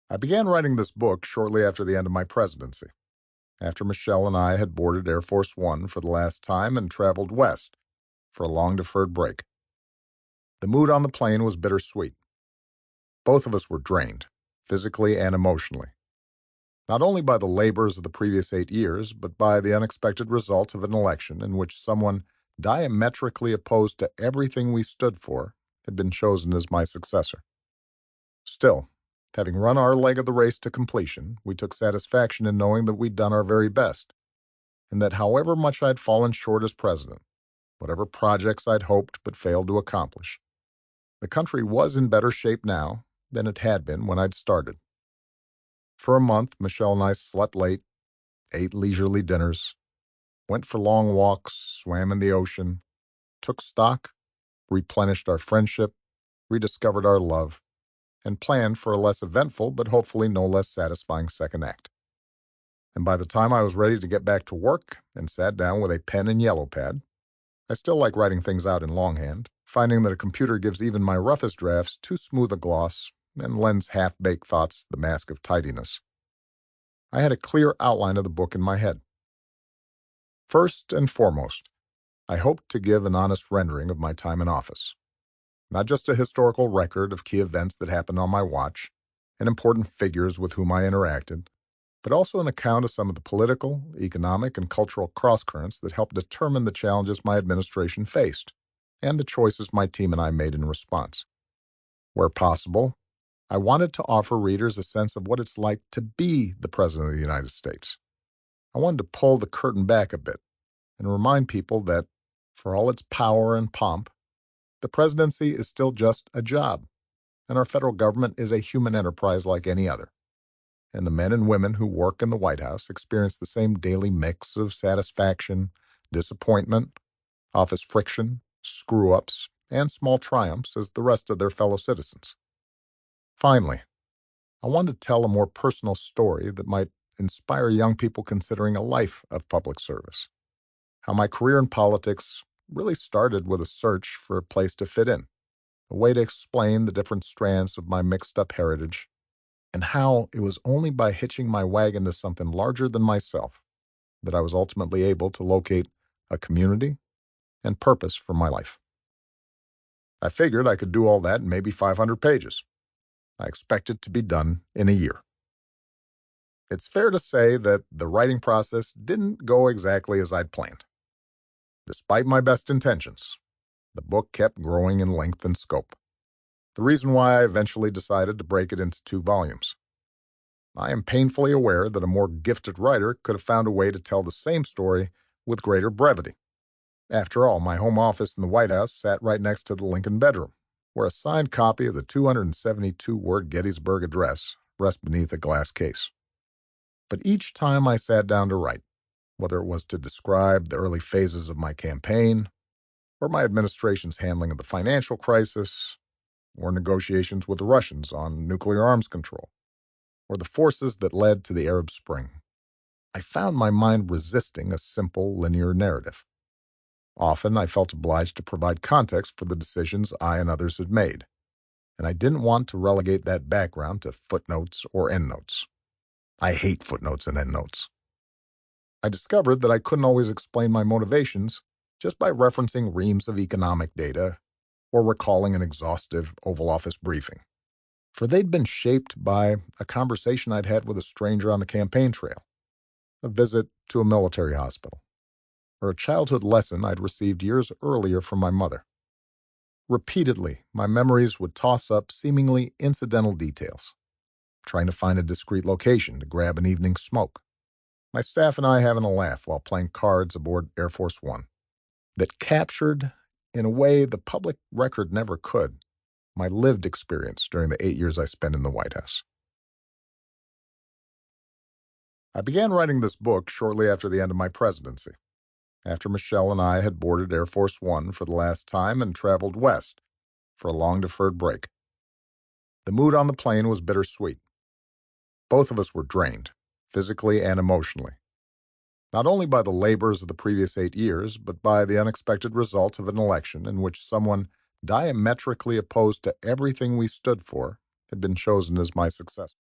I began writing this book shortly after the end of my presidency, after Michelle and I had boarded Air Force One for the last time and traveled west for a long-deferred break. The mood on the plane was bittersweet. Both of us were drained, physically and emotionally, not only by the labors of the previous 8 years, but by the unexpected results of an election in which someone diametrically opposed to everything we stood for had been chosen as my successor. Still, having run our leg of the race to completion, we took satisfaction in knowing that we'd done our very best, and that however much I'd fallen short as president, whatever projects I'd hoped but failed to accomplish, the country was in better shape now than it had been when I'd started. For a month, Michelle and I slept late, ate leisurely dinners, went for long walks, swam in the ocean, took stock, replenished our friendship, rediscovered our love, and planned for a less eventful but hopefully no less satisfying second act. And by the time I was ready to get back to work and sat down with a pen and yellow pad, I still like writing things out in longhand, finding that a computer gives even my roughest drafts too smooth a gloss and lends half-baked thoughts the mask of tidiness. I had a clear outline of the book in my head. First and foremost, I hoped to give an honest rendering of my time in office. Not just a historical record of key events that happened on my watch and important figures with whom I interacted, but also an account of some of the political, economic, and cultural crosscurrents that helped determine the challenges my administration faced and the choices my team and I made in response. Where possible, I wanted to offer readers a sense of what it's like to be the President of the United States. I wanted to pull the curtain back a bit and remind people that, for all its power and pomp, the presidency is still just a job, and our federal government is a human enterprise like any other. And the men and women who work in the White House experience the same daily mix of satisfaction, disappointment, office friction, screw-ups, and small triumphs as the rest of their fellow citizens. Finally, I wanted to tell a more personal story that might inspire young people considering a life of public service. How my career in politics really started with a search for a place to fit in, a way to explain the different strands of my mixed-up heritage, and how it was only by hitching my wagon to something larger than myself that I was ultimately able to locate a community and purpose for my life. I figured I could do all that in maybe 500 pages. I expected to be done in a year. It's fair to say that the writing process didn't go exactly as I'd planned. Despite my best intentions, the book kept growing in length and scope. The reason why I eventually decided to break it into 2 volumes. I am painfully aware that a more gifted writer could have found a way to tell the same story with greater brevity. After all, my home office in the White House sat right next to the Lincoln bedroom, where a signed copy of the 272-word Gettysburg Address rests beneath a glass case. But each time I sat down to write, whether it was to describe the early phases of my campaign, or my administration's handling of the financial crisis, or negotiations with the Russians on nuclear arms control, or the forces that led to the Arab Spring, I found my mind resisting a simple linear narrative. Often I felt obliged to provide context for the decisions I and others had made, and I didn't want to relegate that background to footnotes or endnotes. I hate footnotes and endnotes. I discovered that I couldn't always explain my motivations just by referencing reams of economic data or recalling an exhaustive Oval Office briefing, for they'd been shaped by a conversation I'd had with a stranger on the campaign trail, a visit to a military hospital, or a childhood lesson I'd received years earlier from my mother. Repeatedly, my memories would toss up seemingly incidental details, trying to find a discreet location to grab an evening's smoke, my staff and I having a laugh while playing cards aboard Air Force One, that captured, in a way the public record never could, my lived experience during the 8 years I spent in the White House. I began writing this book shortly after the end of my presidency, after Michelle and I had boarded Air Force One for the last time and traveled west for a long-deferred break. The mood on the plane was bittersweet. Both of us were drained, physically and emotionally, not only by the labors of the previous 8 years, but by the unexpected results of an election in which someone diametrically opposed to everything we stood for had been chosen as my successor.